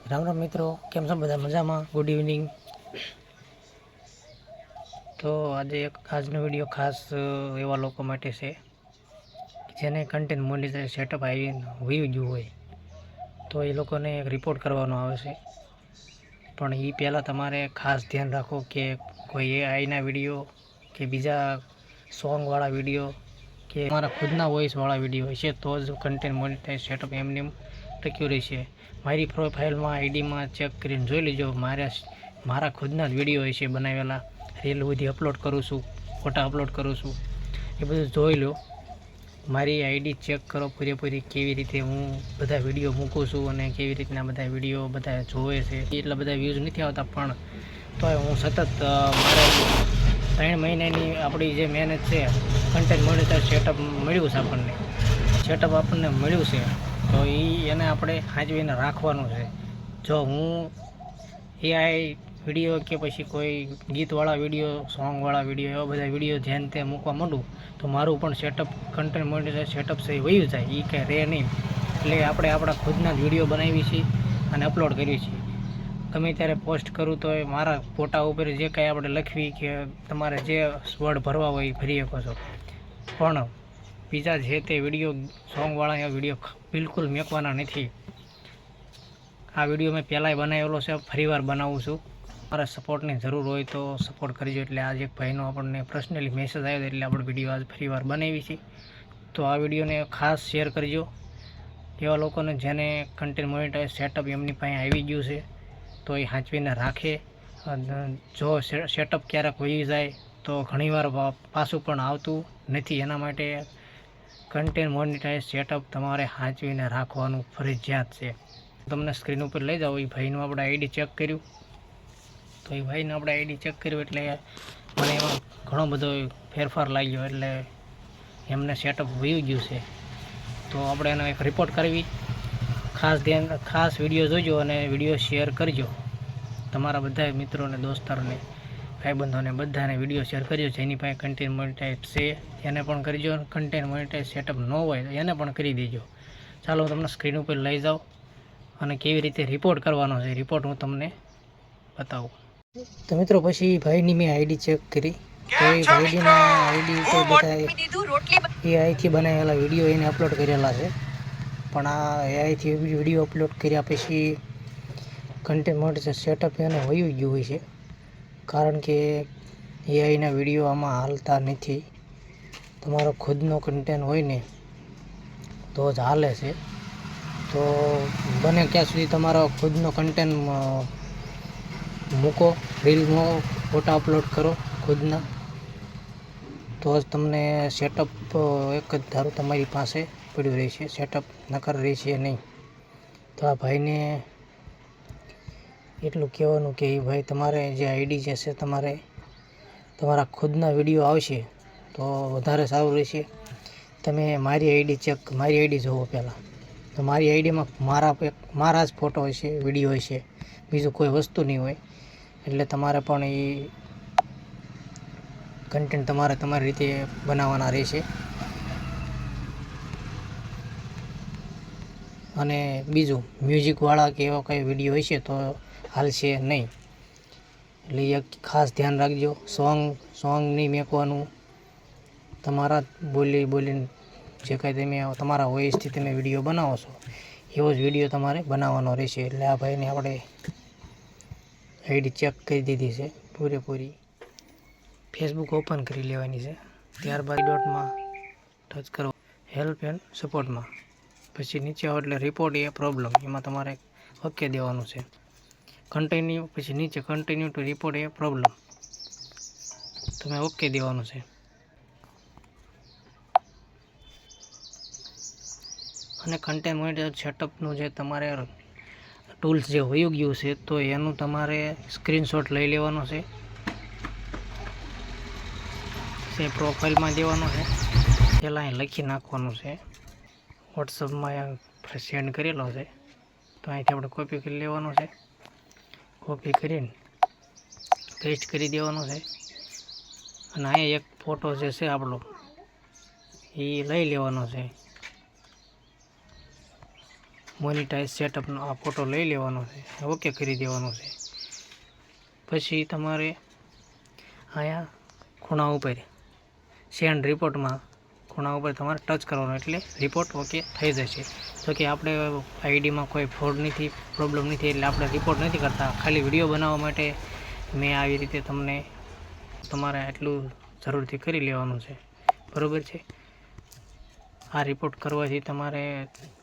રામ રામ મિત્રો, કેમ છો બધા? મજામાં? Good evening. તો આજનો વિડીયો ખાસ એવા લોકો માટે છે જેને કન્ટેન્ટ મોનેટાઇઝેશન સેટઅપ આવી ગયું હોય તો એ લોકોને એક રિપોર્ટ કરવાનો આવે છે. પણ એ પહેલાં તમારે ખાસ ધ્યાન રાખો કે કોઈ એઆઈના વિડીયો કે બીજા સોંગવાળા વિડીયો કે તમારા ખુદના વોઇસવાળા વિડીયો હશે તો જ કન્ટેન્ટ મોનેટાઇઝેશન સેટઅપ એમને ટક્યું રહેશે. મારી પ્રોફાઇલમાં આઈડીમાં ચેક કરીને જોઈ લેજો. મારા ખુદના જ વિડીયો હશે બનાવેલા, રીલ બધી અપલોડ કરું છું, ફોટા અપલોડ કરું છું, એ બધું જોઈ લો. મારી આઈડી ચેક કરો પૂરેપૂરી, કેવી રીતે હું બધા વિડીયો મૂકું છું અને કેવી રીતના બધા વિડીયો બધા જોવે છે. એટલા બધા વ્યૂઝ નથી આવતા, પણ તો હું સતત મારે 3 મહિનાની આપણી જે મહેનત છે, કન્ટેન્ટ મોનેટાઇઝેશન સેટઅપ મળ્યું છે આપણને મળ્યું છે તો એને આપણે સાચવીને રાખવાનું છે. જો હું એઆઈ વિડીયો કે પછી કોઈ ગીતવાળા વિડીયો, સોંગવાળા વિડીયો, એવા બધા વિડીયો જેને તે મૂકવા માંડું તો મારું પણ સેટઅપ, કન્ટેન્ટ મોનેટાઇઝેશન સેટઅપ છે એ વયું જાય, એ કાંઈ રહે નહીં. એટલે આપણે આપણા ખુદના જ વિડીયો બનાવીએ છીએ અને અપલોડ કરીએ છીએ. ગમે ત્યારે પોસ્ટ કરું તો મારા ફોટા ઉપર જે કાંઈ આપણે લખવી કે તમારે જે વર્ડ ભરવા હોય એ ભરી શકો છો. પણ બીજા જે તે વિડીયો, સોંગવાળા એવા વિડીયો બિલકુલ મેકવાના નથી. આ વિડીયો મેં પહેલાંય બનાવેલો છે, ફરીવાર બનાવું છું. મારા સપોર્ટની જરૂર હોય તો સપોર્ટ કરજો. એટલે આજે એક ભાઈનો આપણને પર્સનલી મેસેજ આવ્યો એટલે આપણે વિડીયો આજ ફરીવાર બનાવી છે. તો આ વિડીયોને ખાસ શેર કરજો એવા લોકોને જેને કન્ટેન્ટ મોનેટાઇઝેશન સેટઅપ એમની પાસે આવી ગયું છે તો એ સાચવીને રાખે. જો સેટઅપ ક્યારેક વહી જાય તો ઘણીવાર પાછું પણ આવતું નથી. એના માટે કન્ટેન્ટ મોનેટાઇઝેશન સેટઅપ તમારે સાચવીને રાખવાનું ફરજિયાત છે. તમને સ્ક્રીન ઉપર લઈ જાઓ. એ ભાઈનું આપણે આઈડી ચેક કર્યું તો એ ભાઈને આપણે આઈડી ચેક કર્યું એટલે મને એમાં ઘણો બધો ફેરફાર લાગ્યો. એટલે એમને સેટઅપ વયું ગયું છે તો આપણે એનો એક રિપોર્ટ કરવી. ખાસ વિડીયો જોજો અને વિડીયો શેર કરજો. તમારા બધા મિત્રોને, દોસ્તારોને, ભાઈબંધોને બધાને વિડીયો શેર કરજો. જેની પાસે કન્ટેન્ટ મોનેટાઇઝેશન છે એને પણ કરજો. કન્ટેન્ટ મોનેટાઇઝેશન સેટઅપ ન હોય તો એને પણ કરી દેજો. ચાલો હું તમને સ્ક્રીન ઉપર લઈ જાઉં અને કેવી રીતે રિપોર્ટ કરવાનો છે રિપોર્ટ હું તમને બતાવું. તો મિત્રો પછી ભાઈની મેં આઈડી ચેક કરી તો એ ભાઈના આઈડી ઉપર બધા એઆઈથી બનાવેલા વિડીયો એને અપલોડ કરેલા છે. પણ આ એઆઈથી વિડીયો અપલોડ કર્યા પછી કન્ટેન્ટ મોનેટાઇઝેશન સેટઅપ એને વયું ગયું હોય છે. કારણ કે એઆઈના વિડીયો આમાં હાલતા નથી. તમારો ખુદનો કન્ટેન્ટ હોય ને તો જ હાલે છે. તો બને ત્યાં સુધી તમારો ખુદનો કન્ટેન્ટ મૂકો, રીલમાં ફોટા અપલોડ કરો ખુદના, તો જ તમને સેટઅપ એક જ ધારું તમારી પાસે પડ્યું રહેશે. સેટઅપ નકર રહેશે નહીં. તો આ ભાઈને એટલું કહેવાનું કે એ ભાઈ તમારે જે આઈડી જે છે તમારા ખુદના વિડીયો આવશે તો વધારે સારું રહેશે. તમે મારી આઈડી જોવો પહેલાં. તો મારી આઈડીમાં મારા જ ફોટો હશે, વિડીયો હશે, બીજું કોઈ વસ્તુ નહીં હોય. એટલે તમારે પણ એ કન્ટેન્ટ તમારી રીતે બનાવવાના રહેશે. અને બીજું મ્યુઝિકવાળા કે એવા કંઈ વિડીયો હશે તો હાલશે નહીં. એટલે એક ખાસ ધ્યાન રાખજો. સોંગ નહીં મેકવાનું. તમારા બોલીને જે કાંઈ તમે તમારા વોઇસથી તમે વિડીયો બનાવો છો એવો જ વિડીયો તમારે બનાવવાનો રહેશે. એટલે આ ભાઈને આપણે આઈડી ચેક કરી દીધી છે પૂરેપૂરી. ફેસબુક ઓપન કરી લેવાની છે. ત્યારબાદ ડોટમાં ટચ કરો, હેલ્પ એન્ડ સપોર્ટમાં. પછી નીચે આવો એટલે રિપોર્ટ એ પ્રોબ્લેમ, એમાં તમારે ઓકે દેવાનું છે. કન્ટિન્યુ, પછી નીચે કન્ટિન્યુ ટુ રિપોર્ટ એ પ્રોબ્લેમ, તમે ઓકે દેવાનું છે. અને કન્ટેન્ટ મોનેટાઇઝેશન સેટઅપનું જે તમારે ટૂલ્સ જે વયું ગયું છે તો એનું તમારે સ્ક્રીનશોટ લઈ લેવાનો છે. પ્રોફાઇલમાં દેવાનો છે. પહેલાં અહીં લખી નાખવાનું છે. વોટ્સઅપમાં સેન્ડ કરેલો છે તો અહીંથી આપણે કોપી કરી લેવાનો છે. કોપી કરીને પેસ્ટ કરી દેવાનો છે. અને અહીંયા એક ફોટો જે છે આપણો એ લઈ લેવાનો છે. મોનિટાઈઝ સેટઅપનો આ ફોટો લઈ લેવાનો છે, ઓકે કરી દેવાનો છે. પછી તમારે અહીંયા ખૂણા ઉપર સેન્ડ રિપોર્ટમાં ખૂણા ઉપર તમારે ટચ કરવાનો એટલે રિપોર્ટ ઓકે થઈ જશે. તો કે આપણે આઈડીમાં કોઈ ફ્રોડ નથી, પ્રોબ્લેમ નથી, એટલે આપણે રિપોર્ટ નથી કરતા. ખાલી વિડીયો બનાવવા માટે મેં આવી રીતે તમને તમારે એટલું જરૂરથી કરી લેવાનું છે, બરાબર છે. આ રિપોર્ટ કરવાથી તમારે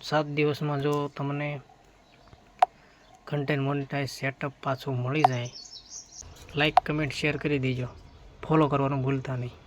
7 દિવસમાં જો તમને કન્ટેન્ટ મોનિટાઈઝ સેટઅપ પાછું મળી જાય, લાઈક કમેન્ટ શેર કરી દેજો, ફોલો કરવાનું ભૂલતા નહીં.